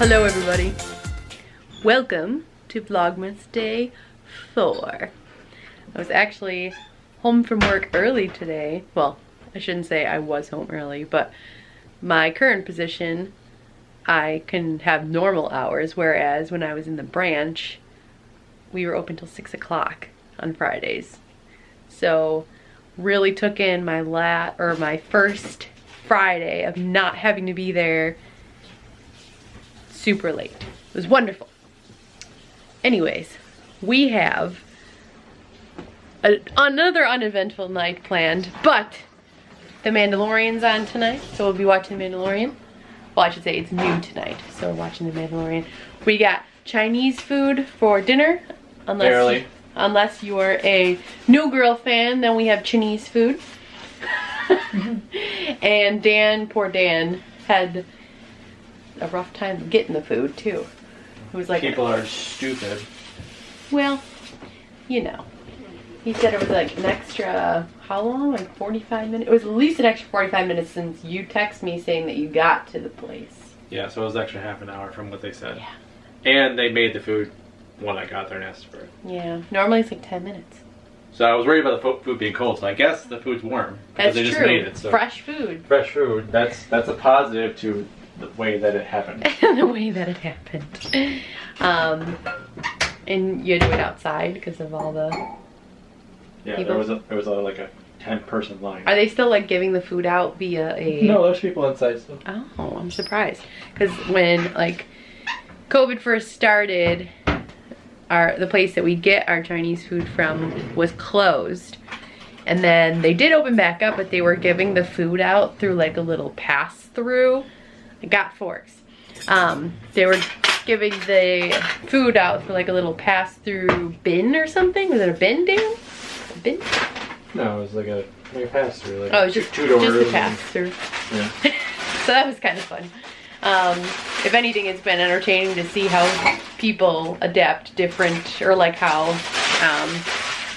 Hello everybody. Welcome to Vlogmas Day 4. I was actually home from work early today. Well, I shouldn't say I was home early, but my current position, I can have normal hours, whereas when I was in the branch, we were open till 6 o'clock on Fridays. So really took in my first Friday of not having to be there super late. It was wonderful. Anyways, we have another uneventful night planned, but the Mandalorian's on tonight, so we'll be watching the Mandalorian. Well, I should say it's new tonight, so we're watching the Mandalorian. We got Chinese food for dinner, unless you are a New Girl fan, then we have Chinese food. And Dan, poor Dan, had a rough time getting the food too. It was like people are stupid. Well, you know. He said it was like an extra, how long? Like 45 minutes? It was at least an extra 45 minutes since you texted me saying that you got to the place. Yeah, so it was extra half an hour from what they said. Yeah. And they made the food when I got there and asked for it. Yeah, normally it's like 10 minutes. So I was worried about the food being cold, so I guess the food's warm. That's they true. Just made it, so. Fresh food. Fresh food. That's a positive to the way that it happened. The way that it happened. And you had to wait outside because of all the Yeah, people? there was like a 10-person line. Are they still like giving the food out via a... No, there's people inside still. Oh, I'm surprised. Because when like COVID first started, the place that we get our Chinese food from was closed. And then they did open back up, but they were giving the food out through like a little pass-through. I got forks. They were giving the food out for like a little pass-through bin or something. Was it a bin, Dan? A bin? No, it was like a pass-through. Like oh, it was just a pass-through. Yeah. So that was kind of fun. If anything, it's been entertaining to see how people adapt different, or like how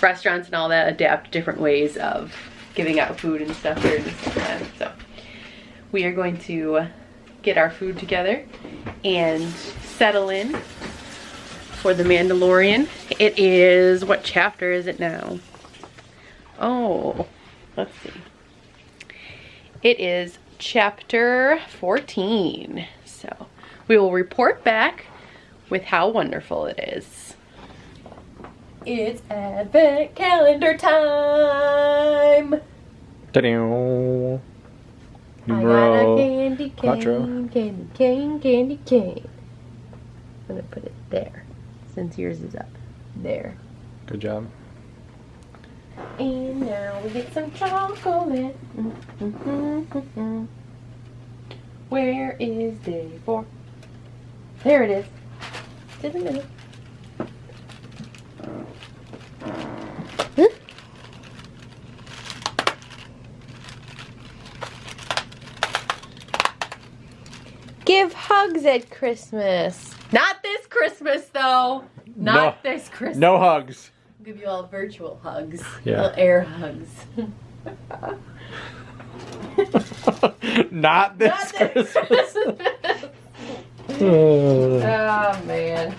restaurants and all that adapt different ways of giving out food and stuff during this time. So we are going to get our food together and settle in for the Mandalorian. It is, what chapter is it now? Oh, let's see. It is chapter 14. So we will report back with how wonderful it is. It's Advent Calendar time! Ta-da! I got a candy cane, candy cane, candy cane. I'm gonna put it there, since yours is up. There. Good job. And now we get some chocolate. Where is day 4? There it is. Just a minute. Huh? Give hugs at Christmas. Not this Christmas though. Not this Christmas. No hugs. I'll give you all virtual hugs. Yeah. Little air hugs. Not this Christmas. Oh man.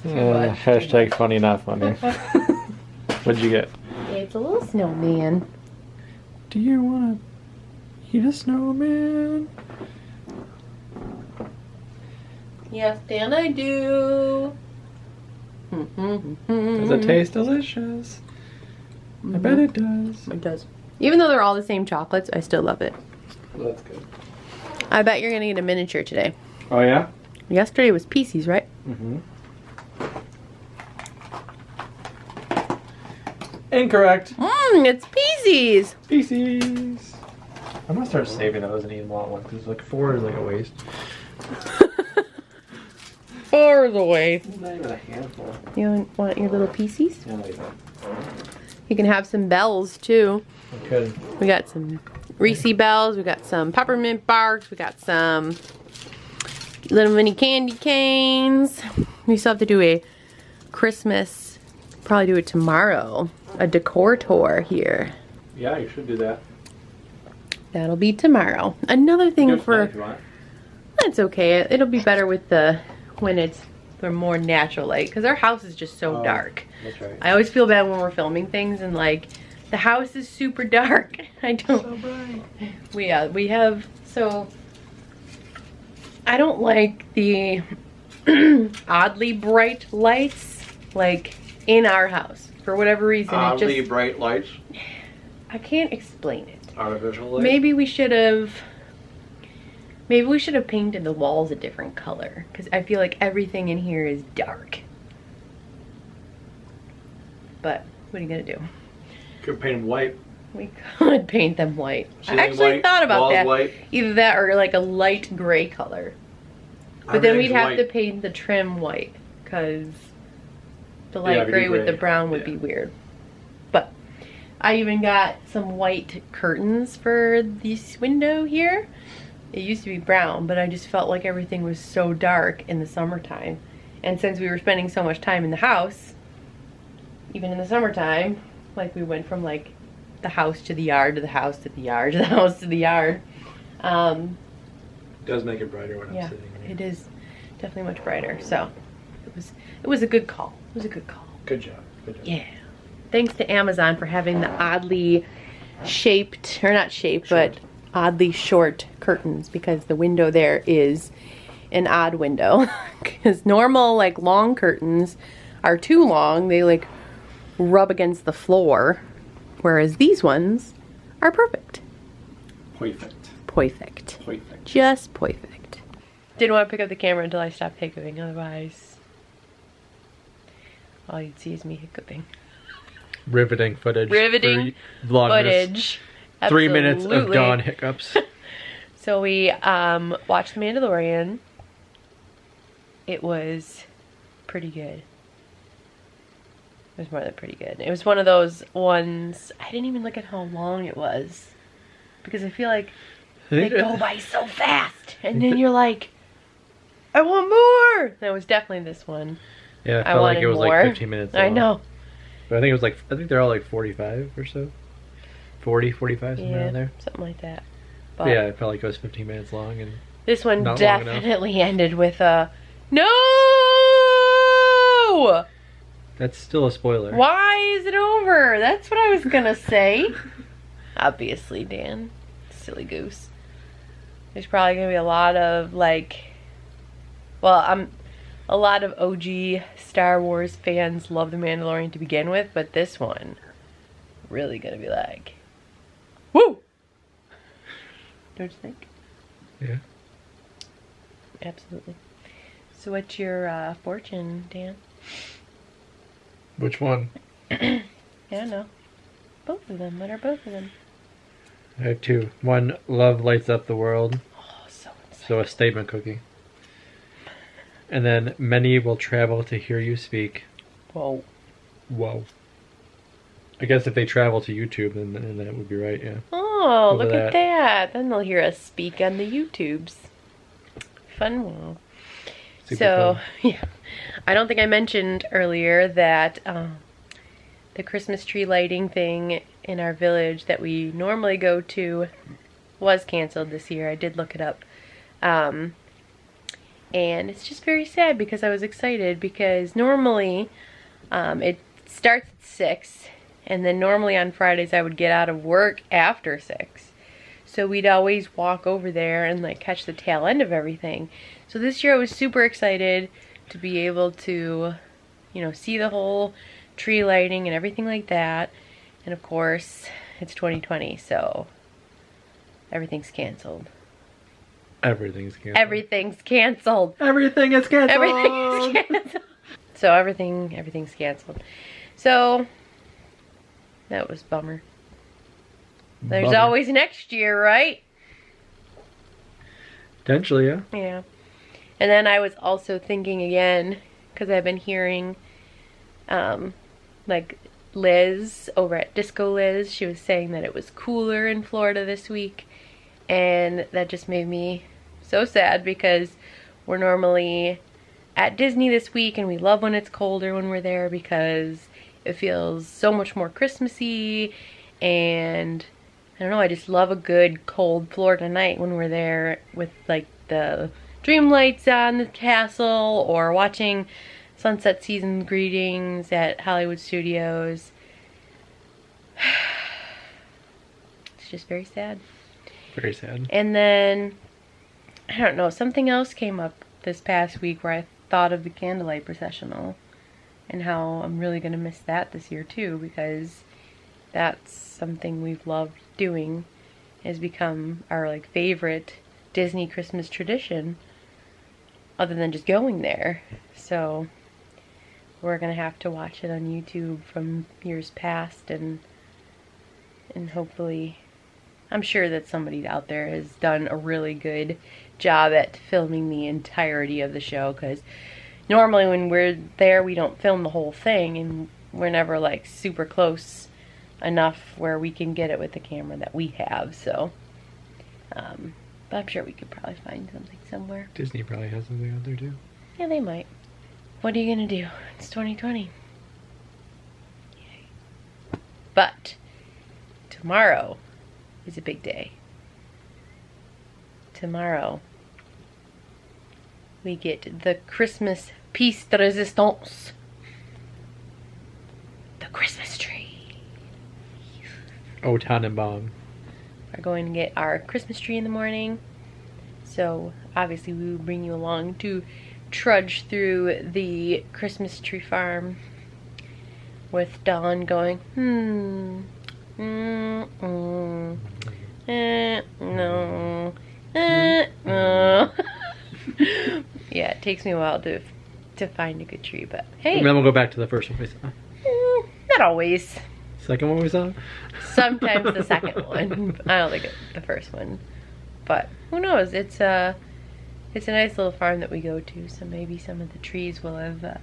Hashtag funny, not funny. What'd you get? It's a little snowman. Do you want to eat a snowman? Yes, Dan, I do. Does it taste delicious? I bet it does. It does. Even though they're all the same chocolates, I still love it. Well, that's good. I bet you're gonna get a miniature today. Oh yeah? Yesterday was Pieces, right? Mm-hmm. Incorrect. It's Pieces. Pieces. I'm gonna start saving those and eating them all at once because like 4 is like a waste. 4 is a waste. It's not even a handful. You want your little Pieces? Yeah, like that. You can have some bells too. I could. We got some Reese bells. We got some peppermint barks. We got some little mini candy canes. We still have to do a Christmas, probably do it tomorrow, a decor tour here. Yeah, you should do that. That'll be tomorrow. Another thing for... If you want. That's okay. It'll be better with when it's the more natural light, because our house is just so dark. That's right. I always feel bad when we're filming things and like the house is super dark. I don't. So bright. We have so. I don't like the oddly bright lights like in our house for whatever reason. Oddly bright lights. I can't explain it. Artificial light. Maybe we should have painted the walls a different color, because I feel like everything in here is dark. But what are you gonna do? Could paint them white. We could paint them white. Ceiling I actually white, thought about walls that. white. Either that or like a light gray color. But then we'd have to paint the trim white, because the light gray with the brown would be weird. But I even got some white curtains for this window here. It used to be brown, but I just felt like everything was so dark in the summertime. And since we were spending so much time in the house, even in the summertime, like we went from like the house to the yard to the house to the yard to the house to the yard. It does make it brighter when I'm sitting here. It is definitely much brighter. So it was a good call. It was a good call. Good job. Good job. Yeah. Thanks to Amazon for having the oddly shaped, or not shaped, but oddly short curtains, because the window there is an odd window. Because normal like long curtains are too long. They like rub against the floor, whereas these ones are perfect. Perfect. Perfect. Perfect. Just perfect. Didn't want to pick up the camera until I stopped hiccuping, otherwise all you'd see is me hiccuping. Riveting footage. Riveting for Vlogmas. footage. 3 minutes of Absolutely. Dawn hiccups. So we watched The Mandalorian. It was pretty good. It was more than pretty good. It was one of those ones, I didn't even look at how long it was, because I feel like they go by so fast, and then you're like, I want more. That was definitely this one. Yeah, it I felt like wanted it was more. like 15 minutes long. I know. But I think they're all like 45 or so. 40, 45, somewhere around there. Something like that. But yeah, it felt like it was 15 minutes long. And this one not long enough. definitely ended with a no. That's still a spoiler. Why is it over? That's what I was gonna say. Obviously, Dan. Silly goose. There's probably gonna be a lot of like, well, a lot of OG Star Wars fans love The Mandalorian to begin with, but this one really gonna be like, woo! Don't you think? Yeah. Absolutely. So what's your fortune, Dan? Which one? Yeah, no. Both of them. What are both of them? I have two. One, love lights up the world. Oh, so excited. So a statement cookie. And then many will travel to hear you speak. Whoa. Whoa. I guess if they travel to YouTube, then that would be right, yeah. Oh, Over look at that. that. Then they'll hear us speak on the YouTubes. Fun world. Super So, fun. yeah. I don't think I mentioned earlier that the Christmas tree lighting thing in our village that we normally go to was canceled this year. I did look it up. And it's just very sad because I was excited, because normally it starts at 6, and then normally on Fridays I would get out of work after 6. So we'd always walk over there and like catch the tail end of everything. So this year I was super excited to be able to, you know, see the whole tree lighting and everything like that. And of course, it's 2020, so everything's canceled. Everything's canceled. Everything's canceled. Everything is canceled. Everything's canceled. So everything's canceled. So that was a bummer. There's Bummer. always next year, right? Potentially, yeah. Yeah. And then I was also thinking again, because I've been hearing, like Liz over at Disco Liz, she was saying that it was cooler in Florida this week. And that just made me so sad, because we're normally at Disney this week and we love when it's colder when we're there, because it feels so much more Christmassy, and I don't know, I just love a good cold Florida night when we're there with like the dream lights on the castle or watching sunset season greetings at Hollywood Studios. It's just very sad. Very sad. And then, I don't know, something else came up this past week where I thought of the candlelight processional and how I'm really going to miss that this year too, because that's something we've loved doing. Has become our like favorite Disney Christmas tradition other than just going there. So we're gonna have to watch it on YouTube from years past, and hopefully, I'm sure that somebody out there has done a really good job at filming the entirety of the show, because normally when we're there we don't film the whole thing, and we're never like super close enough where we can get it with the camera that we have. So but I'm sure we could probably find something somewhere. Disney probably has something out there too. Yeah, they might. What are you gonna do? It's 2020. Yay. But tomorrow is a big day. Tomorrow we get the Christmas piece de resistance. The Christmas tree. Oh, Tannenbaum. We're going to get our Christmas tree in the morning. So obviously we will bring you along to trudge through the Christmas tree farm with Dawn going, no, no. Yeah, it takes me a while to find a good tree, but hey. And then we'll go back to the first one we saw. Not always. Second one we saw? Sometimes the second one. I don't think it's the first one. But who knows? It's a nice little farm that we go to, so maybe some of the trees will have that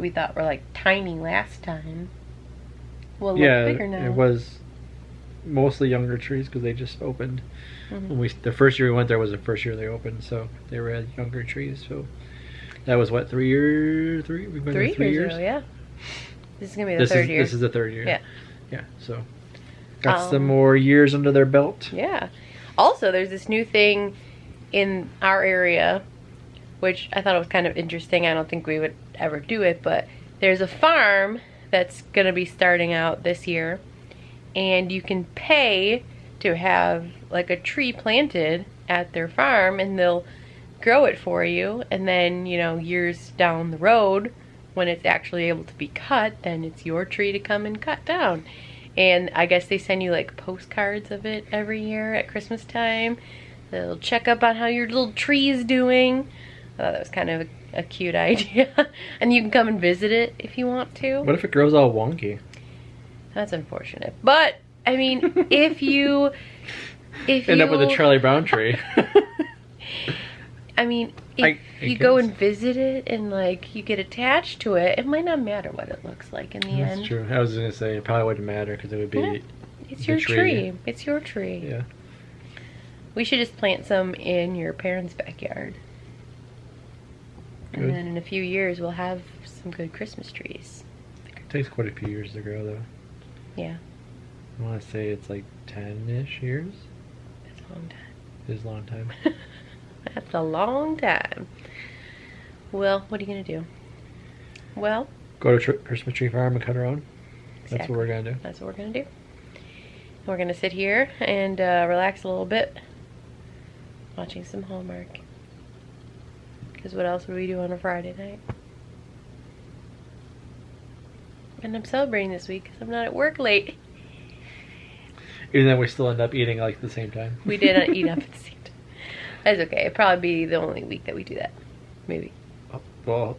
we thought were like tiny last time will look bigger now. It was mostly younger trees because they just opened. Mm-hmm. When the first year we went there was the first year they opened, so they were younger trees. So that was what, 3 years? We've been there 3 years. Ago, yeah. This is gonna be the third year. This is the third year. Yeah. Yeah. So got some more years under their belt. Yeah. Also, there's this new thing in our area, which I thought it was kind of interesting. I don't think we would ever do it, but there's a farm that's gonna be starting out this year, and you can pay to have like a tree planted at their farm, and they'll grow it for you, and then, you know, years down the road when it's actually able to be cut, then it's your tree to come and cut down. And I guess they send you like postcards of it every year at Christmas time. They'll check up on how your little tree is doing. I thought that was kind of a cute idea. And you can come and visit it if you want to. What if it grows all wonky? That's unfortunate. But I mean, if you end up with a Charlie Brown tree. I mean, if you go and visit it and like you get attached to it, it might not matter what it looks like in the end. That's true. I was gonna say it probably wouldn't matter because it would be. It's your tree. It's your tree. Yeah. We should just plant some in your parents' backyard. Good. And then in a few years we'll have some good Christmas trees. It takes quite a few years to grow though. Yeah. I want to say it's like 10-ish years. That's a long time. It is a long time. That's a long time. Well, what are you going to do? Well, go to Christmas tree farm and cut our own. Exactly. That's what we're going to do. That's what we're going to do. We're going to sit here and relax a little bit, watching some Hallmark. Because what else would we do on a Friday night? And I'm celebrating this week because I'm not at work late. Even though we still end up eating like at the same time. We did eat up at the same time. That's okay. It'd probably be the only week that we do that. Maybe. Oh, well,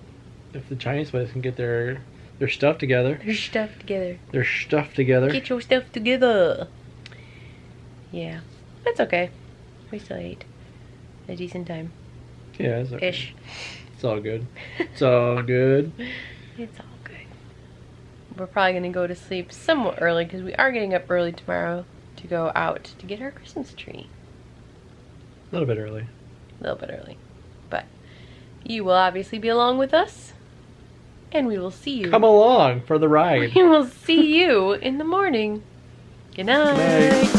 if the Chinese place can get their stuff together. Their stuff together. Their stuff together. Get your stuff together. Yeah. That's okay. We still ate a decent time. Yeah, it's okay. Ish. It's all good. It's all good. It's all good. We're probably going to go to sleep somewhat early because we are getting up early tomorrow to go out to get our Christmas tree. A little bit early. A little bit early. But you will obviously be along with us. And we will see you. Come along for the ride. We will see you in the morning. Good night. Good night.